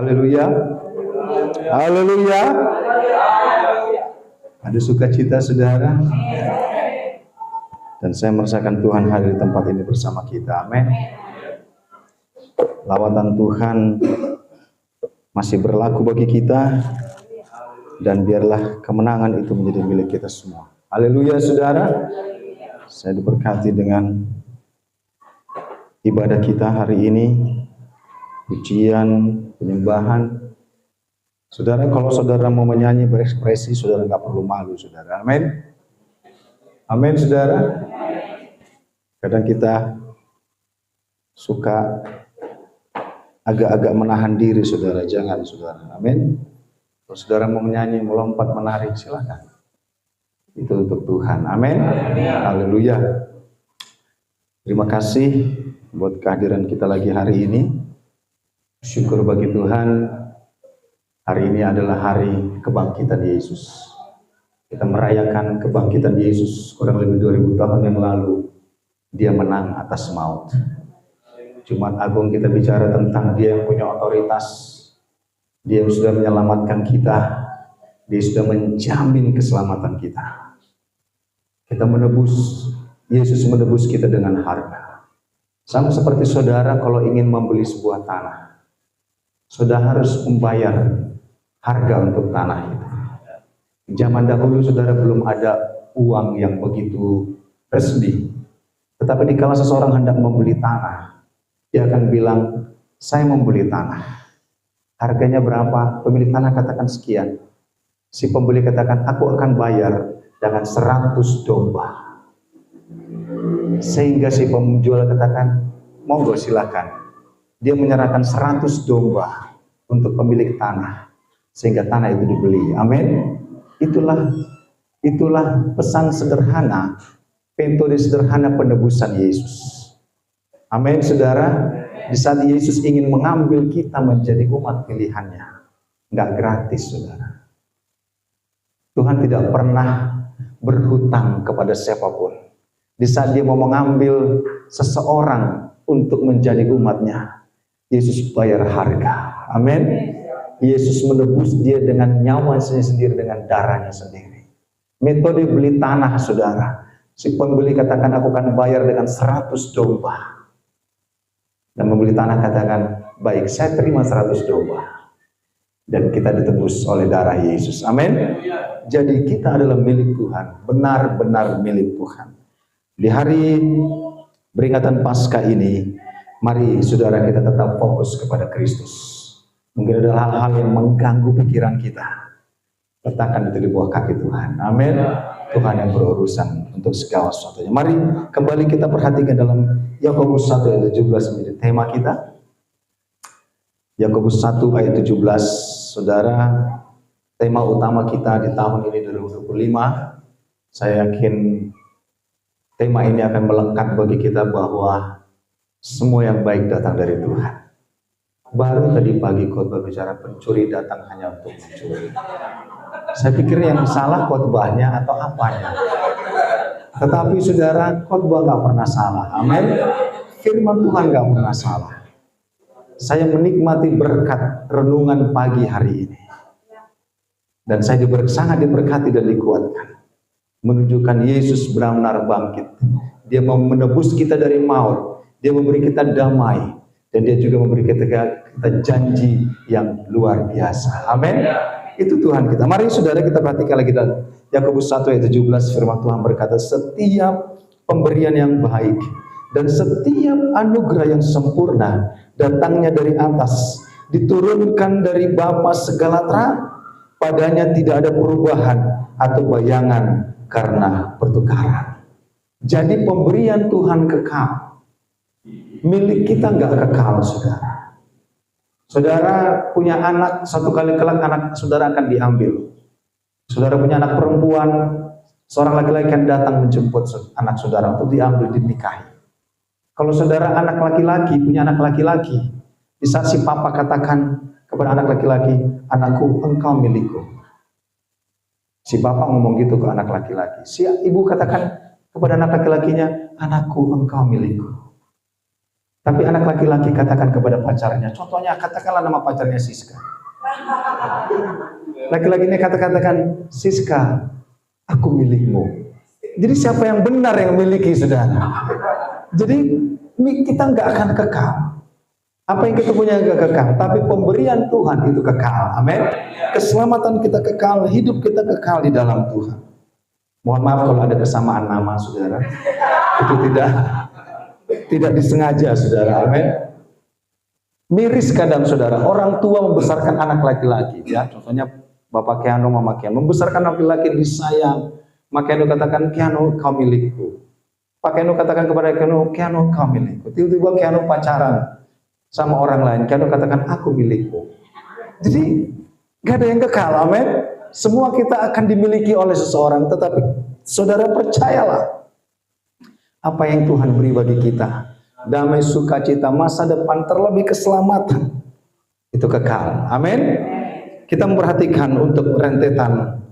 Haleluya. Haleluya. Ada sukacita saudara. Dan saya merasakan Tuhan hadir di tempat ini bersama kita. Amin. Lawatan Tuhan masih berlaku bagi kita. Dan biarlah kemenangan itu menjadi milik kita semua. Haleluya saudara. Saya diberkati dengan ibadah kita hari ini. Pujian, penyembahan. Saudara, kalau saudara mau menyanyi berekspresi, saudara nggak perlu malu, saudara. Amin. Amin, saudara. Kadang kita suka agak-agak menahan diri, saudara. Jangan, saudara. Amin. Kalau saudara mau menyanyi, melompat, menari, silakan. Itu untuk Tuhan. Amin. Haleluya. Terima kasih buat kehadiran kita lagi hari ini. Syukur bagi Tuhan, hari ini adalah hari kebangkitan Yesus. Kita merayakan kebangkitan Yesus kurang lebih 2000 tahun yang lalu. Dia menang atas maut. Jumat Agung kita bicara tentang Dia yang punya otoritas. Dia yang sudah menyelamatkan kita. Dia sudah menjamin keselamatan kita. Kita menebus, Yesus menebus kita dengan harga. Sama seperti saudara kalau ingin membeli sebuah tanah. Saudara harus membayar harga untuk tanah itu. Zaman dahulu saudara belum ada uang yang begitu resmi. Tetapi dikala seseorang hendak membeli tanah, dia akan bilang, saya membeli tanah. Harganya berapa? Pemilik tanah katakan sekian. Si pembeli katakan, aku akan bayar dengan 100 domba. Sehingga si penjual katakan, monggo silakan. Dia menyerahkan 100 domba untuk pemilik tanah. Sehingga tanah itu dibeli. Amin. Itulah pesan sederhana, metode sederhana penebusan Yesus. Amin, saudara. Di saat Yesus ingin mengambil kita menjadi umat pilihannya, nggak gratis, saudara. Tuhan tidak pernah berhutang kepada siapapun. Di saat Dia mau mengambil seseorang untuk menjadi umatnya, Yesus bayar harga. Amin. Yesus menebus dia dengan nyawanya sendiri, dengan darahnya sendiri. Metode beli tanah, saudara. Si pembeli katakan, aku akan bayar dengan 100 domba. Dan membeli tanah katakan, baik, saya terima 100 domba. Dan kita ditebus oleh darah Yesus. Amin. Jadi kita adalah milik Tuhan. Benar-benar milik Tuhan. Di hari peringatan Paskah ini, mari saudara kita tetap fokus kepada Kristus. Mungkin ada hal-hal yang mengganggu pikiran kita. Letakkan itu di bawah kaki Tuhan. Amin. Tuhan yang berurusan untuk segala sesuatunya. Mari kembali kita perhatikan dalam Yakobus 1 ayat 17 menjadi tema kita. Yakobus 1 ayat 17, saudara, tema utama kita di tahun ini 2025. Saya yakin tema ini akan melekat bagi kita bahwa semua yang baik datang dari Tuhan. Baru tadi pagi khotbah bicara pencuri datang hanya untuk mencuri. Saya pikir yang salah khotbahnya atau apanya. Tetapi saudara, khotbah gak pernah salah. Amin. Firman Tuhan gak pernah salah. Saya menikmati berkat renungan pagi hari ini. Dan saya sangat diberkati dan dikuatkan. Menunjukkan Yesus benar-benar bangkit. Dia mau menebus kita dari maut. Dia memberi kita damai. Dan dia juga memberi kita janji yang luar biasa. Amin. Itu Tuhan kita. Mari saudara kita perhatikan lagi dalam Yakobus 1 ayat 17. Firman Tuhan berkata, setiap pemberian yang baik dan setiap anugerah yang sempurna datangnya dari atas, diturunkan dari Bapa segala terang. Padanya tidak ada perubahan atau bayangan karena pertukaran. Jadi pemberian Tuhan kekal. Milik kita nggak kekal, saudara. Saudara punya anak, satu kali kelak anak saudara akan diambil. Saudara punya anak perempuan, seorang laki-laki akan datang menjemput anak saudara untuk diambil, dinikahi. Kalau saudara anak laki-laki, punya anak laki-laki, di saat si papa katakan kepada anak laki-laki, anakku, engkau milikku. Si papa ngomong gitu ke anak laki-laki. Si ibu katakan kepada anak laki-lakinya, anakku, engkau milikku. Tapi anak laki-laki katakan kepada pacarnya, contohnya katakanlah nama pacarnya Siska. Laki-laki ini katakan, Siska, aku milikmu. Jadi siapa yang benar yang memiliki, saudara? Jadi kita nggak akan kekal. Apa yang kita punya nggak kekal, tapi pemberian Tuhan itu kekal. Amin. Keselamatan kita kekal, hidup kita kekal di dalam Tuhan. Mohon maaf kalau ada kesamaan nama, saudara. Itu tidak disengaja, saudara. Amin. Miris kadang, saudara, orang tua membesarkan anak laki-laki, ya. Contohnya Bapak Keanu, Mama Keanu membesarkan laki-laki disayang. Maka Keanu katakan, Keanu kau milikku. Pak Keanu katakan kepada Keanu, Keanu kau milikku. Tiba-tiba Keanu pacaran sama orang lain, Keanu katakan aku milikmu. Jadi gak ada yang kekal, amin. Semua kita akan dimiliki oleh seseorang, tetapi saudara percayalah, apa yang Tuhan beri bagi kita, damai, sukacita, masa depan, terlebih keselamatan, itu kekal, amin. Kita memperhatikan untuk rentetan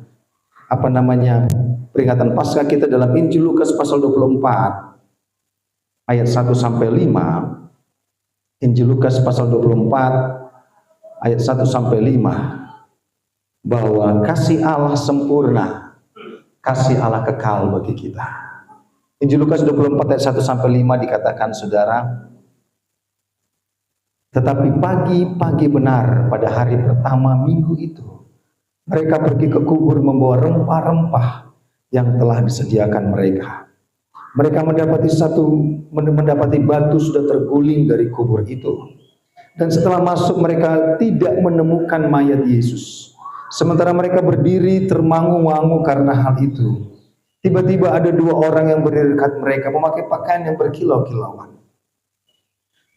peringatan Paskah kita dalam Injil Lukas pasal 24 ayat 1 sampai 5. Injil Lukas pasal 24 ayat 1 sampai 5, bahwa kasih Allah sempurna, kasih Allah kekal bagi kita. Injil Lukas 24 ayat 1 sampai 5 dikatakan, saudara, tetapi pagi-pagi benar pada hari pertama minggu itu, mereka pergi ke kubur membawa rempah-rempah yang telah disediakan mereka. Mereka mendapati batu sudah terguling dari kubur itu. Dan setelah masuk mereka tidak menemukan mayat Yesus. Sementara mereka berdiri termangu-mangu karena hal itu, tiba-tiba ada dua orang yang berdiri dekat mereka memakai pakaian yang berkilau-kilauan.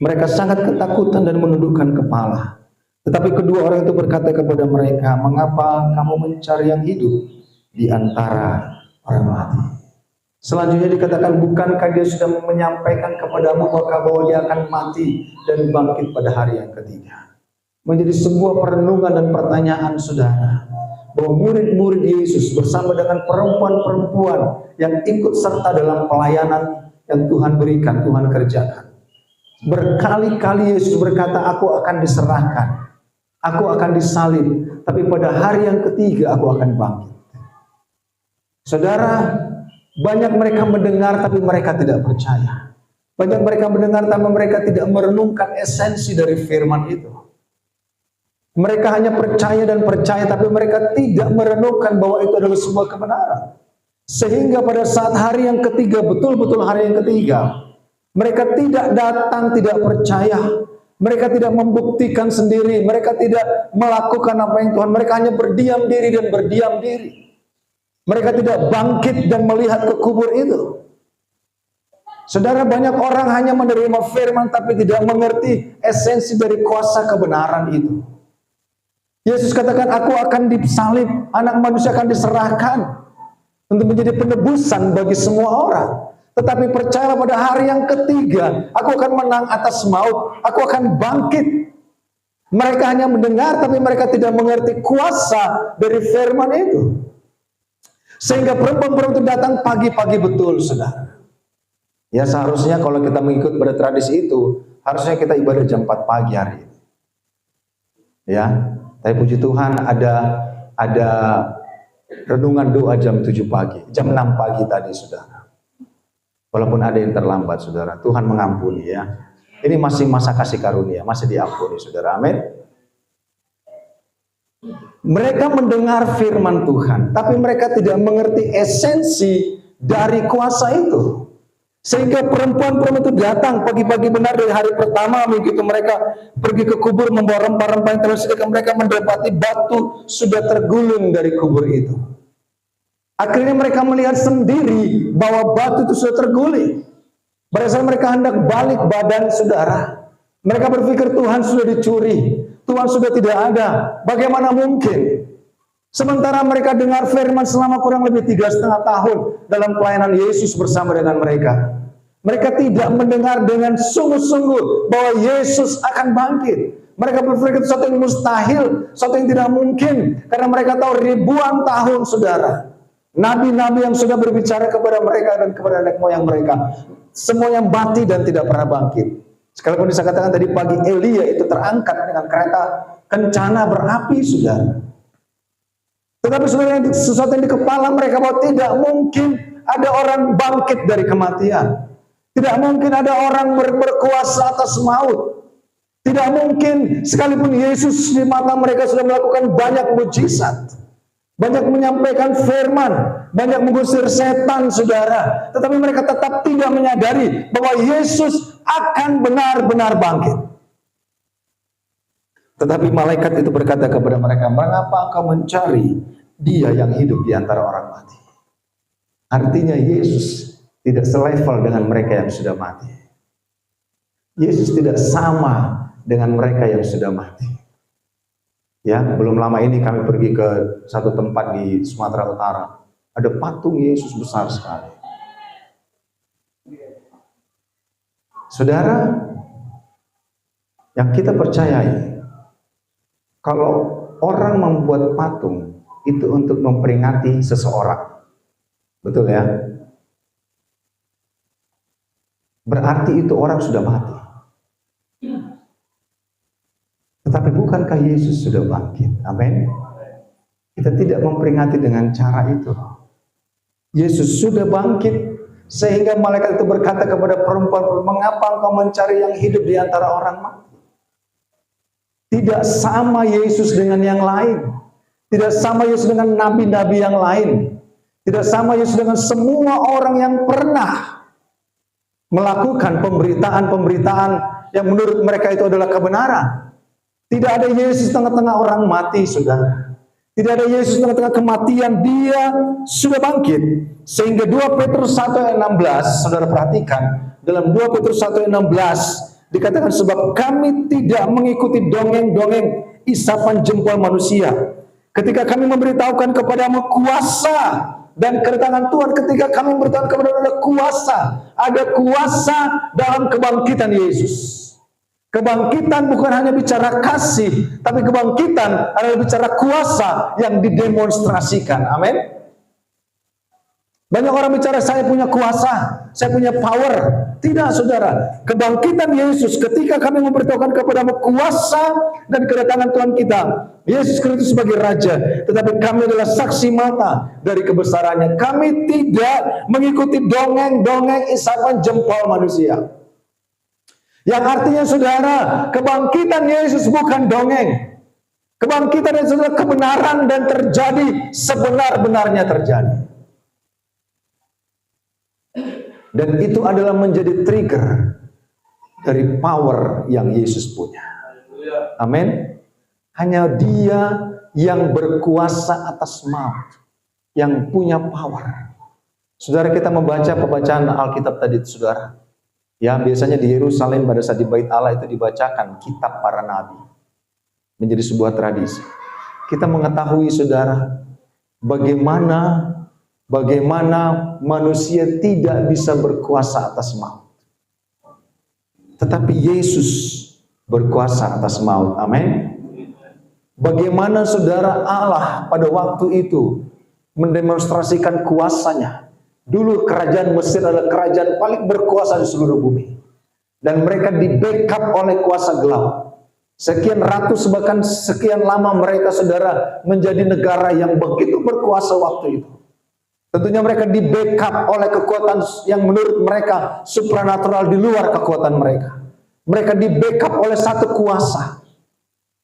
Mereka sangat ketakutan dan menundukkan kepala. Tetapi kedua orang itu berkata kepada mereka, mengapa kamu mencari yang hidup di antara orang mati? Selanjutnya dikatakan, bukankah dia sudah menyampaikan kepadamu bahwa dia akan mati dan bangkit pada hari yang ketiga? Menjadi sebuah perenungan dan pertanyaan, saudara, bahwa murid-murid Yesus bersama dengan perempuan-perempuan yang ikut serta dalam pelayanan yang Tuhan berikan, Tuhan kerjakan. Berkali-kali Yesus berkata, aku akan diserahkan, aku akan disalib, tapi pada hari yang ketiga aku akan bangkit. Saudara, banyak mereka mendengar tapi mereka tidak percaya. Banyak mereka mendengar tapi mereka tidak merenungkan esensi dari firman itu. Mereka hanya percaya dan percaya, tapi mereka tidak merenungkan bahwa itu adalah sebuah kebenaran. Sehingga pada saat hari yang ketiga, betul-betul hari yang ketiga, mereka tidak datang, tidak percaya. Mereka tidak membuktikan sendiri. Mereka tidak melakukan apa yang Tuhan. Mereka hanya berdiam diri dan berdiam diri. Mereka tidak bangkit dan melihat ke kubur itu. Saudara, banyak orang hanya menerima firman tapi tidak mengerti esensi dari kuasa kebenaran itu. Yesus katakan, aku akan disalib, anak manusia akan diserahkan untuk menjadi penebusan bagi semua orang. Tetapi percayalah pada hari yang ketiga, aku akan menang atas maut, aku akan bangkit. Mereka hanya mendengar tapi mereka tidak mengerti kuasa dari firman itu. Sehingga perempuan-perempuan itu datang pagi-pagi betul, saudara. Ya seharusnya kalau kita mengikut pada tradisi itu, harusnya kita ibadah jam 4 pagi hari ini. Ya, tapi puji Tuhan ada renungan doa jam 7 pagi, jam 6 pagi tadi, saudara. Walaupun ada yang terlambat, saudara, Tuhan mengampuni ya. Ini masih masa kasih karunia, masih diampuni, saudara. Amin. Mereka mendengar firman Tuhan, tapi mereka tidak mengerti esensi dari kuasa itu. Sehingga perempuan-perempuan itu datang pagi-pagi benar dari hari pertama begitu mereka pergi ke kubur membawa rempah-rempah yang telah disediakan. Mereka mendapati batu sudah tergulung dari kubur itu. Akhirnya mereka melihat sendiri bahwa batu itu sudah terguling. Pada saat mereka hendak balik badan, saudara, mereka berpikir Tuhan sudah dicuri, Tuhan sudah tidak ada, bagaimana mungkin? Sementara mereka dengar firman selama kurang lebih 3,5 tahun dalam pelayanan Yesus bersama dengan mereka. Mereka tidak mendengar dengan sungguh-sungguh bahwa Yesus akan bangkit. Mereka berpikir sesuatu yang mustahil, sesuatu yang tidak mungkin. Karena mereka tahu ribuan tahun, saudara, nabi-nabi yang sudah berbicara kepada mereka dan kepada nenek moyang mereka, semua yang mati dan tidak pernah bangkit. Sekalipun saya katakan tadi pagi Elia itu terangkat dengan kereta kencana berapi, saudara. Tetapi saudara, sesuatu yang di kepala mereka bahwa tidak mungkin ada orang bangkit dari kematian. Tidak mungkin ada orang berkuasa atas maut. Tidak mungkin, sekalipun Yesus di mata mereka sudah melakukan banyak mujizat, banyak menyampaikan firman, banyak mengusir setan, saudara. Tetapi mereka tetap tidak menyadari bahwa Yesus akan benar-benar bangkit. Tetapi malaikat itu berkata kepada mereka, "Mengapa engkau mencari Dia yang hidup di antara orang mati?" Artinya Yesus tidak selevel dengan mereka yang sudah mati. Yesus tidak sama dengan mereka yang sudah mati. Ya, belum lama ini kami pergi ke satu tempat di Sumatera Utara. Ada patung Yesus besar sekali. Saudara, yang kita percayai, kalau orang membuat patung itu untuk memperingati seseorang, betul ya? Berarti itu orang sudah mati. Tetapi bukankah Yesus sudah bangkit? Amin. Kita tidak memperingati dengan cara itu. Yesus sudah bangkit, sehingga malaikat itu berkata kepada perempuan, "Mengapa engkau mencari yang hidup di antara orang mati?" Tidak sama Yesus dengan yang lain. Tidak sama Yesus dengan nabi-nabi yang lain. Tidak sama Yesus dengan semua orang yang pernah melakukan pemberitaan-pemberitaan yang menurut mereka itu adalah kebenaran. Tidak ada Yesus tengah-tengah orang mati, saudara. Tidak ada Yesus tengah-tengah kematian. Dia sudah bangkit. Sehingga 2 Petrus 1 ayat 16, saudara perhatikan. Dalam 2 Petrus 1 ayat 16, dikatakan, "Sebab kami tidak mengikuti dongeng-dongeng isapan jempol manusia. Ketika kami memberitahukan kepadamu kuasa dan kedatangan Tuhan, ketika kami memberitahukan kepada ada kuasa. Ada kuasa dalam kebangkitan Yesus. Kebangkitan bukan hanya bicara kasih, tapi kebangkitan adalah bicara kuasa yang didemonstrasikan. Amin. Banyak orang bicara, saya punya kuasa, saya punya power. Tidak, saudara. Kebangkitan Yesus ketika kami memberitahukan kepadamu kuasa dan kedatangan Tuhan kita. Yesus Kristus sebagai Raja. Tetapi kami adalah saksi mata dari kebesarannya. Kami tidak mengikuti dongeng-dongeng isapan jempol manusia. Yang artinya, saudara, kebangkitan Yesus bukan dongeng. Kebangkitan Yesus adalah kebenaran dan terjadi sebenar-benarnya terjadi. Dan itu adalah menjadi trigger dari power yang Yesus punya. Amin. Hanya Dia yang berkuasa atas maut, yang punya power. Saudara, kita membaca pembacaan Alkitab tadi, saudara. Ya, biasanya di Yerusalem pada saat di Bait Allah itu dibacakan kitab para nabi. Menjadi sebuah tradisi. Kita mengetahui, saudara, bagaimana manusia tidak bisa berkuasa atas maut. Tetapi Yesus berkuasa atas maut. Amin. Bagaimana, saudara, Allah pada waktu itu mendemonstrasikan kuasanya. Dulu kerajaan Mesir adalah kerajaan paling berkuasa di seluruh bumi. Dan mereka di-backup oleh kuasa gelap. Sekian ratus bahkan sekian lama mereka, saudara, menjadi negara yang begitu berkuasa waktu itu. Tentunya mereka di-backup oleh kekuatan yang menurut mereka supranatural di luar kekuatan mereka. Mereka di-backup oleh satu kuasa.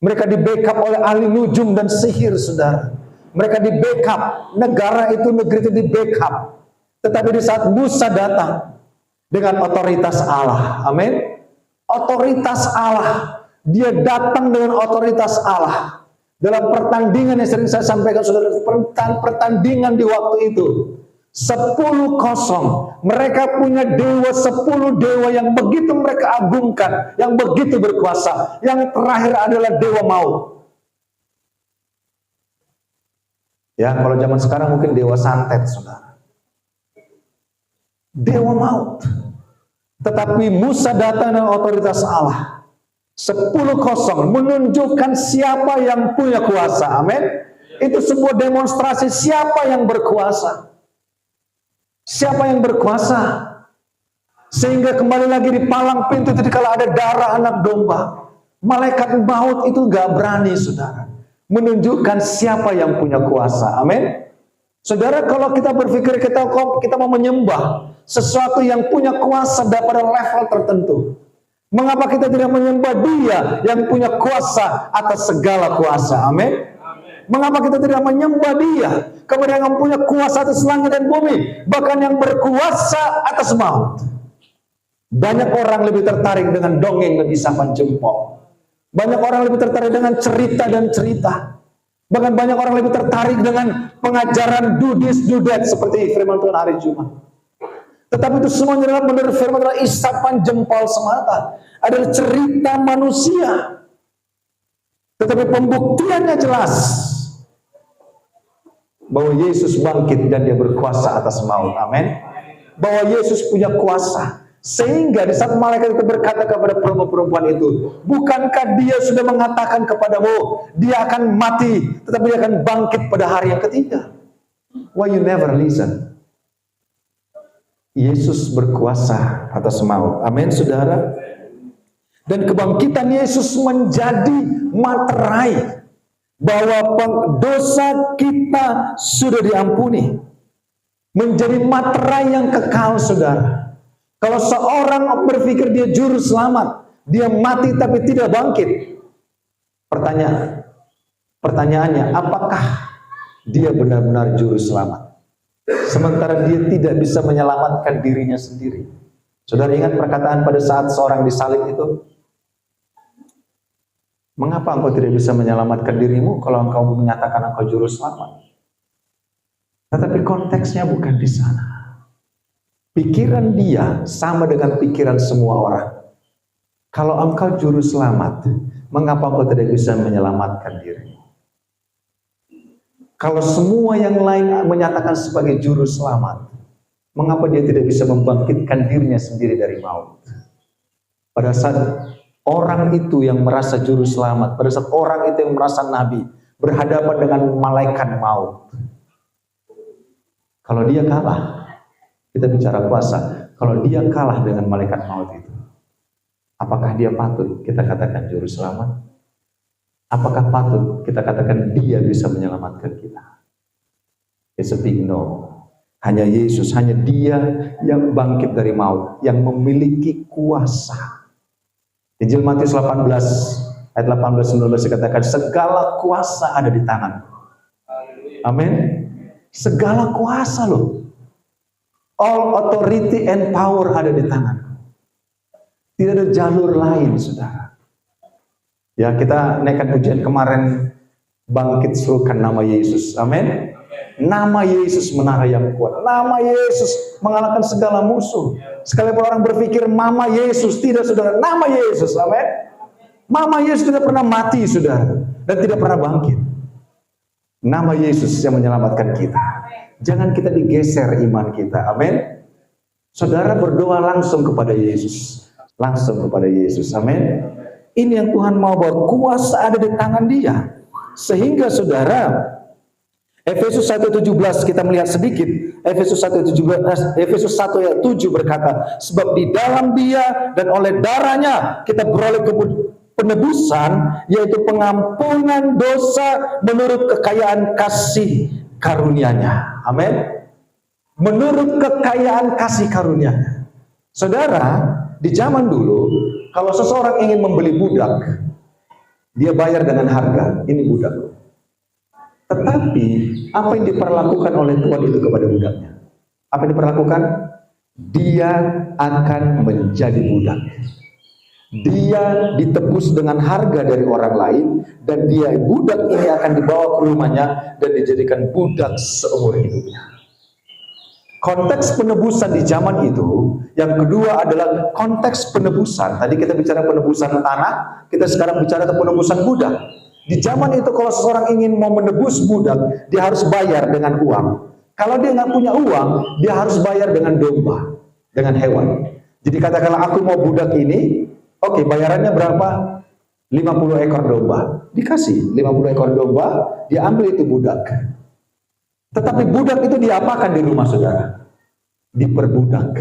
Mereka di-backup oleh ahli nujum dan sihir, saudara. Mereka di-backup, negara itu, negeri itu di-backup. Tetapi di saat Musa datang dengan otoritas Allah, amin. Otoritas Allah, dia datang dengan otoritas Allah. Dalam pertandingan yang sering saya sampaikan, saudara, pertandingan di waktu itu 10-0. Mereka punya dewa, 10 dewa yang begitu mereka agungkan, yang begitu berkuasa. Yang terakhir adalah dewa maut. Ya, kalau zaman sekarang mungkin dewa santet, saudara. Dewa maut. Tetapi Musa datang dengan otoritas Allah. 10-0 menunjukkan siapa yang punya kuasa. Amin. Itu sebuah demonstrasi siapa yang berkuasa. Siapa yang berkuasa? Sehingga kembali lagi di palang pintu itu kalau ada darah anak domba, malaikat maut itu gak berani, saudara, menunjukkan siapa yang punya kuasa. Amin. Saudara, kalau kita berpikir kita mau menyembah sesuatu yang punya kuasa pada level tertentu, mengapa kita tidak menyembah Dia yang punya kuasa atas segala kuasa? Amin. Mengapa kita tidak menyembah Dia kepada yang punya kuasa atas langit dan bumi, bahkan yang berkuasa atas maut? Banyak orang lebih tertarik dengan dongeng dan isapan jempol. Banyak orang lebih tertarik dengan cerita dan cerita. Bahkan banyak orang lebih tertarik dengan pengajaran dudis-dudet seperti firman Tuhan hari Jumat. Tetapi itu semuanya adalah menurut firman Tuhan isapan jempol semata. Adalah cerita manusia. Tetapi pembuktiannya jelas bahwa Yesus bangkit dan Dia berkuasa atas maut. Amin. Bahwa Yesus punya kuasa. Sehingga di saat malaikat itu berkata kepada perempuan itu, bukankah Dia sudah mengatakan kepadamu, Dia akan mati, tetapi Dia akan bangkit pada hari yang ketiga? Why you never listen? Yesus berkuasa atas maut. Amin, saudara. Dan kebangkitan Yesus menjadi materai bahwa dosa kita sudah diampuni. Menjadi materai yang kekal, saudara. Kalau seorang berpikir dia juru selamat, dia mati tapi tidak bangkit. Pertanyaannya, apakah dia benar-benar juru selamat? Sementara dia tidak bisa menyelamatkan dirinya sendiri. Saudara ingat perkataan pada saat seorang disalib itu? Mengapa engkau tidak bisa menyelamatkan dirimu kalau engkau menyatakan engkau juru selamat? Tetapi konteksnya bukan di sana. Pikiran dia sama dengan pikiran semua orang. Kalau engkau juru selamat, mengapa engkau tidak bisa menyelamatkan diri? Kalau semua yang lain menyatakan sebagai juru selamat, mengapa dia tidak bisa membangkitkan dirinya sendiri dari maut? Pada saat orang itu yang merasa juru selamat, pada saat orang itu yang merasa nabi, berhadapan dengan malaikat maut, kalau dia kalah, kita bicara kuasa. Kalau dia kalah dengan malaikat maut itu, apakah dia patut kita katakan juru selamat? Apakah patut kita katakan dia bisa menyelamatkan kita? It's a big no. Hanya Yesus, hanya Dia yang bangkit dari maut, yang memiliki kuasa. Injil Matius 18 ayat 18-19 dikatakan segala kuasa ada di tangan. Amin. Segala kuasa loh. All authority and power ada di tangan. Tidak ada jalur lain, saudara. Ya, kita naikkan pujian kemarin, bangkit serukan nama Yesus. Amin. Nama Yesus menara yang kuat. Nama Yesus mengalahkan segala musuh. Sekalipun orang berpikir Mama Yesus, tidak, saudara. Nama Yesus, amin. Mama Yesus tidak pernah mati, saudara, dan tidak pernah bangkit. Nama Yesus yang menyelamatkan kita. Jangan kita digeser iman kita. Amin. Saudara berdoa langsung kepada Yesus. Langsung kepada Yesus. Amin. Ini yang Tuhan mau, bahwa kuasa ada di tangan Dia. Sehingga saudara, Efesus 1:17 kita melihat sedikit. Efesus 1:17, Efesus 1 ayat 7 berkata, sebab di dalam Dia dan oleh darahnya kita beroleh penebusan, yaitu pengampunan dosa menurut kekayaan kasih karunia-Nya. Amin. Menurut kekayaan kasih karunia-Nya. Saudara, di zaman dulu, kalau seseorang ingin membeli budak, dia bayar dengan harga, ini budak. Tetapi, apa yang diperlakukan oleh Tuhan itu kepada budaknya? Apa yang diperlakukan? Dia akan menjadi budak. Dia ditebus dengan harga dari orang lain, dan dia, budak ini akan dibawa ke rumahnya dan dijadikan budak seumur hidupnya. Konteks penebusan di zaman itu, yang kedua adalah konteks penebusan. Tadi kita bicara penebusan tanah, kita sekarang bicara tentang penebusan budak. Di zaman itu kalau seseorang ingin mau menebus budak, dia harus bayar dengan uang. Kalau dia nggak punya uang, dia harus bayar dengan domba, dengan hewan. Jadi katakanlah aku mau budak ini, oke, bayarannya berapa? 50 ekor domba. Dikasih 50 ekor domba, dia ambil itu budak. Tetapi budak itu diapakan di rumah saudara? Diperbudak.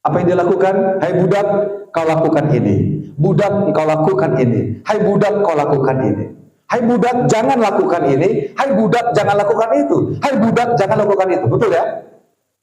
Apa yang dia lakukan? Hai budak, kau lakukan ini. Budak, kau lakukan ini. Hai budak, kau lakukan ini. Hai budak, jangan lakukan ini. Hai budak, jangan lakukan itu. Hai budak, jangan lakukan itu. Betul ya?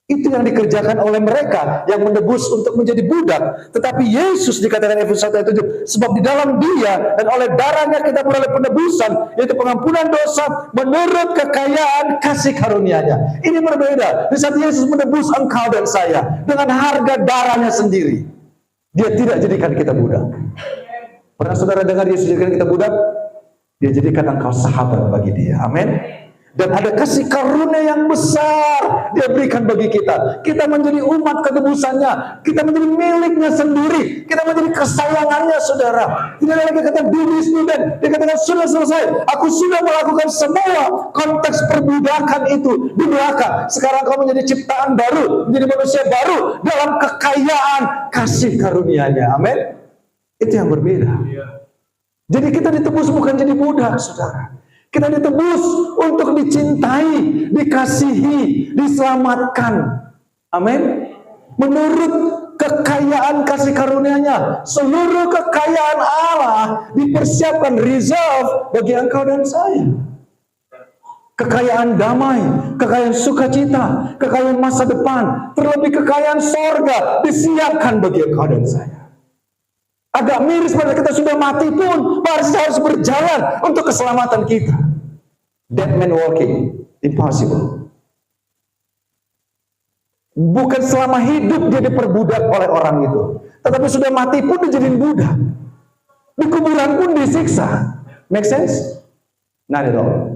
Itu yang dikerjakan oleh mereka yang menebus untuk menjadi budak. Tetapi Yesus dikatakan Efesus 1 ayat 7, sebab di dalam Dia dan oleh darahnya kita beroleh penebusan, yaitu pengampunan dosa menurut kekayaan kasih karunia-Nya. Ini berbeda. Di saat Yesus menebus engkau dan saya dengan harga darahnya sendiri, Dia tidak jadikan kita budak. Pernah saudara dengar Yesus jadikan kita budak? Dia jadikan engkau sahabat bagi Dia. Amin. Dan ada kasih karunia yang besar Dia berikan bagi kita. Kita menjadi umat ketebusannya. Kita menjadi miliknya sendiri. Kita menjadi kesayangannya, saudara. Tidak ada lagi kata do this, do that. Dia katakan sudah selesai. Aku sudah melakukan semua konteks perbudakan itu di belakang. Sekarang kau menjadi ciptaan baru, menjadi manusia baru dalam kekayaan kasih karunia-Nya. Amin. Itu yang berbeda. Jadi kita ditebus bukan jadi budak, saudara. Kita ditebus untuk dicintai, dikasihi, diselamatkan. Amin. Menurut kekayaan kasih karunia-Nya, seluruh kekayaan Allah dipersiapkan, reserve bagi engkau dan saya. Kekayaan damai, kekayaan sukacita, kekayaan masa depan, terlebih kekayaan sorga disiapkan bagi engkau dan saya. Agak miris pada kita sudah mati pun masih harus berjalan untuk keselamatan kita. Dead man walking, impossible. Bukan selama hidup dia diperbudak oleh orang itu, tetapi sudah mati pun dijadiin budak. Di kuburan pun disiksa. Make sense? Not at all.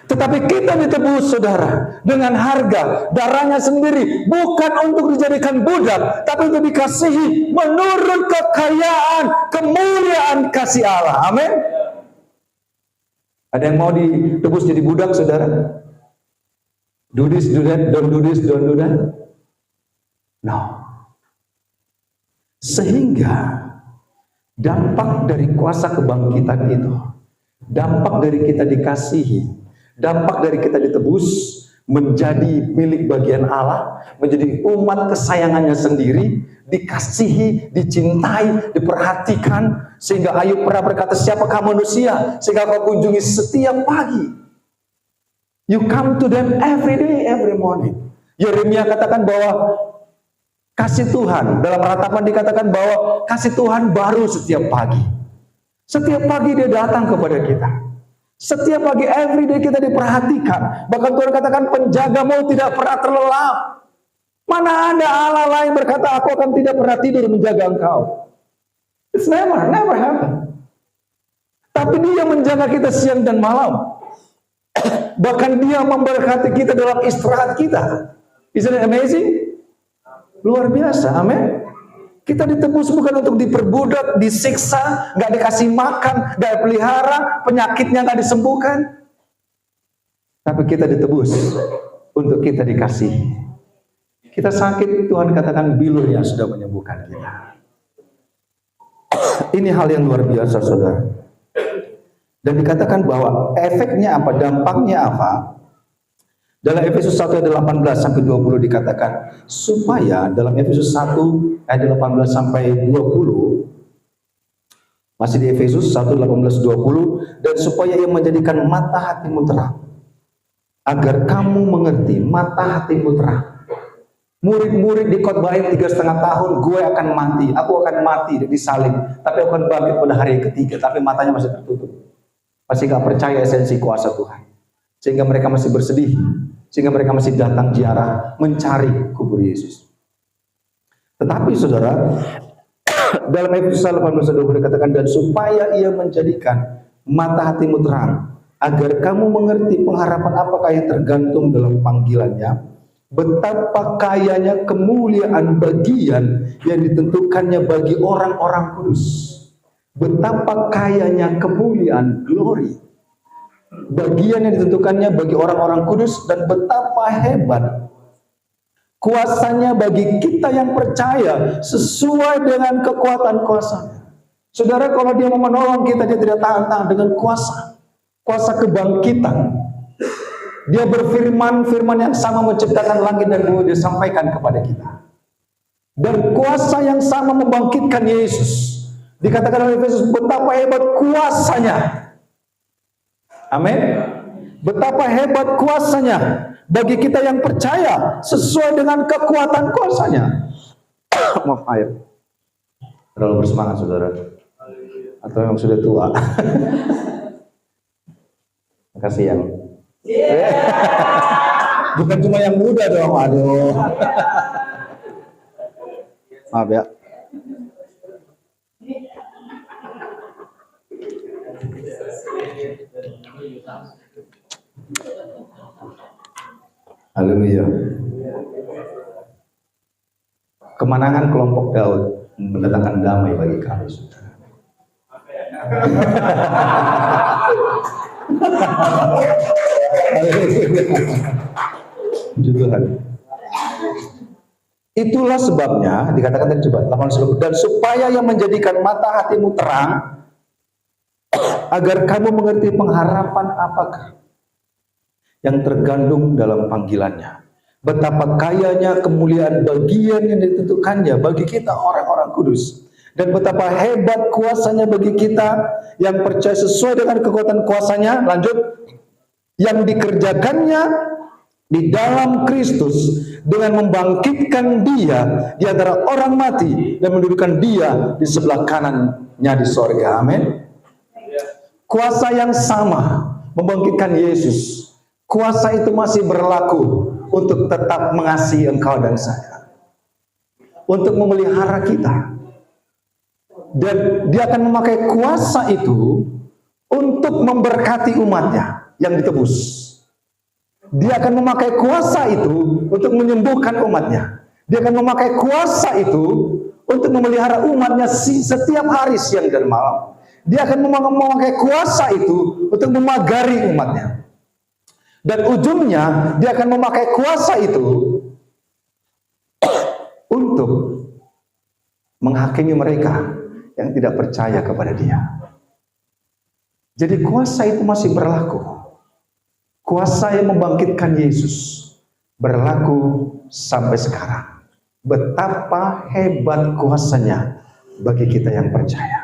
Tetapi kita ditebus, saudara, dengan harga darahnya sendiri, bukan untuk dijadikan budak, tapi untuk dikasihi menurut kekayaan kemuliaan kasih Allah. Amin. Ada yang mau ditebus jadi budak, saudara? Do this, do that, don't do this, don't do that. No. Sehingga dampak dari kuasa kebangkitan itu, dampak dari kita dikasihi, dampak dari kita ditebus menjadi milik bagian Allah, menjadi umat kesayangannya sendiri, dikasihi, dicintai, diperhatikan, sehingga Ayub pernah berkata, siapakah manusia sehingga kau kunjungi setiap pagi? You come to them every day, every morning. Yeremia katakan bahwa kasih Tuhan, dalam ratapan dikatakan bahwa kasih Tuhan baru setiap pagi. Setiap pagi Dia datang kepada kita. Setiap pagi, every day kita diperhatikan. Bahkan Tuhan katakan, penjagamu tidak pernah terlelap. Mana ada Allah lain berkata, aku akan tidak pernah tidur menjaga engkau. It's never happen. Tapi Dia menjaga kita siang dan malam. Bahkan Dia memberkati kita dalam istirahat kita. Isn't it amazing? Luar biasa, amin. Kita ditebus bukan untuk diperbudak, disiksa, nggak dikasih makan, nggak pelihara, penyakitnya nggak disembuhkan. Tapi kita ditebus untuk kita dikasihi. Kita sakit, Tuhan katakan bilur yang sudah menyembuhkan kita. Ini hal yang luar biasa, saudara. Dan dikatakan bahwa efeknya apa, dampaknya apa? Dalam Efesus 1 ayat 18 sampai 20 dikatakan, supaya dalam Efesus 1 ayat 18 sampai 20, masih di Efesus 1 18-20, dan supaya Ia menjadikan mata hatimu terang, agar kamu mengerti, mata hatimu terang. Murid-murid dikotbahin 3,5 tahun, gue akan mati, aku akan mati disalib, tapi aku akan bangkit pada hari yang ketiga, tapi matanya masih tertutup, masih gak percaya esensi kuasa Tuhan, sehingga mereka masih bersedih, sehingga mereka masih datang ziarah mencari kubur Yesus. Tetapi saudara, dalam Efesus 18:20 dikatakan, dan supaya Ia menjadikan mata hatimu terang, agar kamu mengerti pengharapan apakah yang tergantung dalam panggilannya, betapa kayanya kemuliaan bagian yang ditentukannya bagi orang-orang kudus. Betapa kayanya kemuliaan, glory, bagian yang ditentukannya bagi orang-orang kudus, dan betapa hebat kuasanya bagi kita yang percaya sesuai dengan kekuatan kuasa. Saudara, kalau Dia mau menolong kita, Dia tidak tahan-tahan dengan kuasa kebangkitan. Dia berfirman, firman yang sama menciptakan langit dan bumi, dia sampaikan kepada kita. Dan kuasa yang sama membangkitkan Yesus. Dikatakan oleh Efesus, betapa hebat kuasanya. Amin. Betapa hebat kuasanya bagi kita yang percaya sesuai dengan kekuatan kuasanya. Maaf, air. Terlalu bersemangat, saudara. Atau yang sudah tua. Makasih yang. Bukan cuma yang muda dong, aduh. Maaf ya. Haleluya. Kemenangan kelompok Daud mendatangkan damai bagi kami, saudara. Tuhan. Itulah sebabnya dikatakan tadi, coba 8 dan supaya yang menjadikan mata hatimu terang agar kamu mengerti pengharapan apakah yang tergandung dalam panggilannya, betapa kayanya kemuliaan bagian yang ditentukannya bagi kita orang-orang kudus, dan betapa hebat kuasanya bagi kita yang percaya sesuai dengan kekuatan kuasanya, lanjut, yang dikerjakannya di dalam Kristus dengan membangkitkan dia di antara orang mati dan mendudukan dia di sebelah kanannya di sorga. Amin. Kuasa yang sama membangkitkan Yesus. Kuasa itu masih berlaku untuk tetap mengasihi engkau dan saya, untuk memelihara kita. Dan dia akan memakai kuasa itu untuk memberkati umatnya yang ditebus. Dia akan memakai kuasa itu untuk menyembuhkan umatnya. Dia akan memakai kuasa itu untuk memelihara umatnya setiap hari, siang dan malam. Dia akan memakai kuasa itu untuk memagari umatnya. Dan ujungnya dia akan memakai kuasa itu untuk menghakimi mereka yang tidak percaya kepada dia. Jadi kuasa itu masih berlaku. Kuasa yang membangkitkan Yesus berlaku sampai sekarang. Betapa hebat kuasanya bagi kita yang percaya.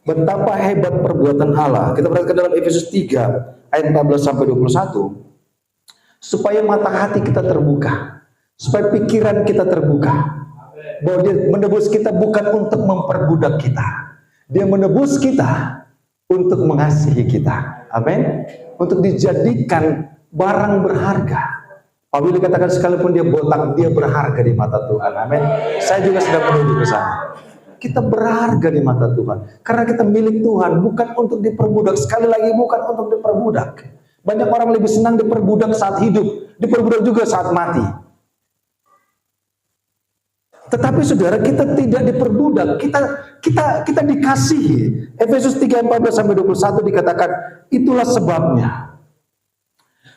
Betapa hebat perbuatan Allah. Kita perhatikan dalam Efesus 3 ayat 14 sampai 21. Supaya mata hati kita terbuka, supaya pikiran kita terbuka, bahwa dia menebus kita bukan untuk memperbudak kita. Dia menebus kita untuk mengasihi kita. Amin. Untuk dijadikan barang berharga. Apabila dikatakan sekalipun dia botak, dia berharga di mata Tuhan. Amin. Saya juga sedang menuju ke sana. Kita berharga di mata Tuhan karena kita milik Tuhan, bukan untuk diperbudak. Sekali lagi, bukan untuk diperbudak. Banyak orang lebih senang diperbudak saat hidup, diperbudak juga saat mati. Tetapi saudara, kita tidak diperbudak, kita dikasihi. Efesus 3:14-21 dikatakan, itulah sebabnya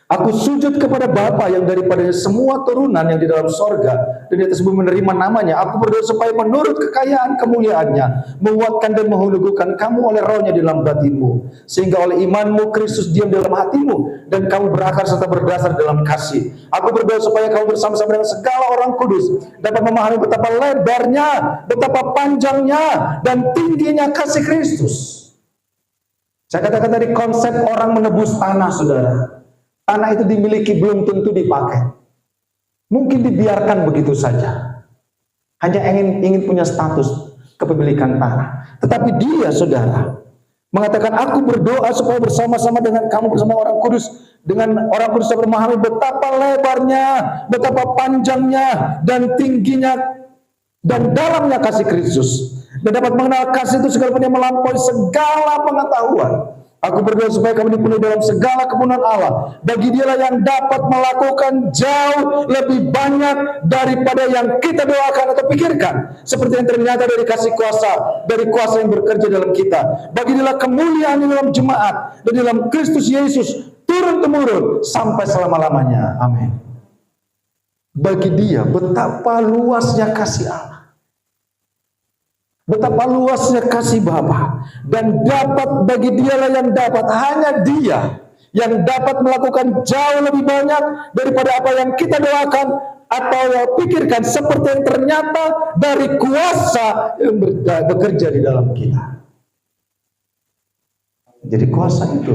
aku sujud kepada Bapa yang daripadanya semua turunan yang di dalam sorga dan di atas bumi menerima namanya. Aku berdoa supaya menurut kekayaan kemuliaannya menguatkan dan menghulukan kamu oleh rohnya di dalam batinmu, sehingga oleh imanmu Kristus diam dalam hatimu dan kamu berakar serta berdasar dalam kasih. Aku berdoa supaya kamu bersama-sama dengan segala orang kudus dapat memahami betapa lebarnya, betapa panjangnya dan tingginya kasih Kristus. Saya katakan tadi, konsep orang menebus tanah, saudara. Tanah itu dimiliki belum tentu dipakai. Mungkin dibiarkan begitu saja. Hanya ingin punya status kepemilikan tanah. Tetapi dia, saudara, mengatakan, aku berdoa supaya bersama-sama dengan kamu, bersama orang kudus, dengan orang kudus dapat memahami betapa lebarnya, betapa panjangnya dan tingginya dan dalamnya kasih Kristus, dan dapat mengenal kasih itu sekalipun yang melampaui segala pengetahuan. Aku berdoa supaya kamu dipenuhi dalam segala kepenuhan Allah. Bagi dialah yang dapat melakukan jauh lebih banyak daripada yang kita doakan atau pikirkan, seperti yang ternyata dari kasih kuasa, dari kuasa yang bekerja dalam kita. Bagi dialah kemuliaan di dalam jemaat dan dalam Kristus Yesus turun-temurun sampai selama-lamanya. Amin. Bagi dia betapa luasnya kasih Allah, betapa luasnya kasih Bapa, dan dapat bagi dialah yang dapat, hanya dia yang dapat melakukan jauh lebih banyak daripada apa yang kita doakan atau pikirkan, seperti yang ternyata dari kuasa yang bekerja di dalam kita. Jadi kuasa itu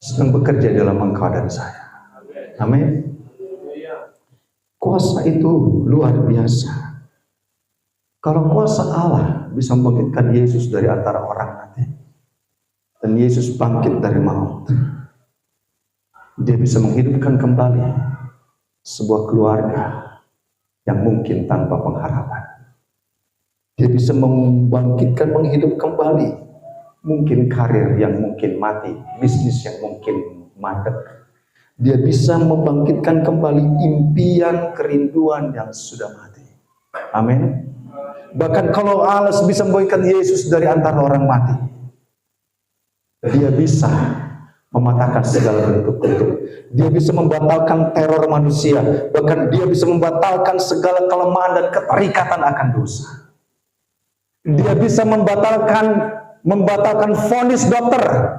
sedang bekerja dalam engkau dan saya. Amin. Kuasa itu luar biasa. Kalau kuasa Allah bisa membangkitkan Yesus dari antara orang mati, dan Yesus bangkit dari maut, dia bisa menghidupkan kembali sebuah keluarga yang mungkin tanpa pengharapan. Dia bisa menghidupkan kembali mungkin karir yang mungkin mati, bisnis yang mungkin mandek. Dia bisa membangkitkan kembali impian, kerinduan yang sudah mati. Amin. Bahkan kalau Allah bisa membangkitkan Yesus dari antara orang mati, dia bisa mematahkan segala bentuk-bentuk. Dia bisa membatalkan teror manusia. Bahkan dia bisa membatalkan segala kelemahan dan keterikatan akan dosa. Dia bisa membatalkan vonis dokter.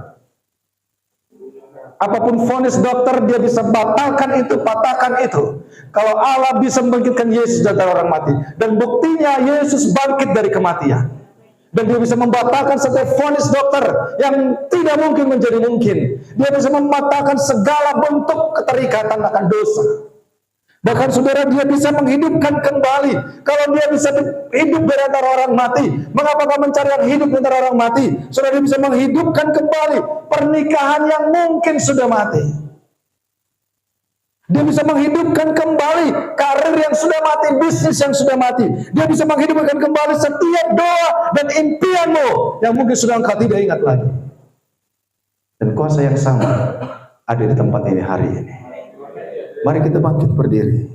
Apapun vonis dokter, dia bisa batalkan itu, patahkan itu. Kalau Allah bisa membangkitkan Yesus dari orang mati, dan buktinya Yesus bangkit dari kematian, dan dia bisa membatalkan setiap vonis dokter yang tidak mungkin menjadi mungkin. Dia bisa membatalkan segala bentuk keterikatan akan dosa. Bahkan saudara, dia bisa menghidupkan kembali. Kalau dia bisa hidup dari antara orang mati, mengapa kau mencari yang hidup dari antara orang mati? Saudara, dia bisa menghidupkan kembali pernikahan yang mungkin sudah mati. Dia bisa menghidupkan kembali karir yang sudah mati, bisnis yang sudah mati. Dia bisa menghidupkan kembali setiap doa dan impianmu yang mungkin sudah engkau tidak ingat lagi. Dan kuasa yang sama ada di tempat ini hari ini. Mari kita bangkit berdiri.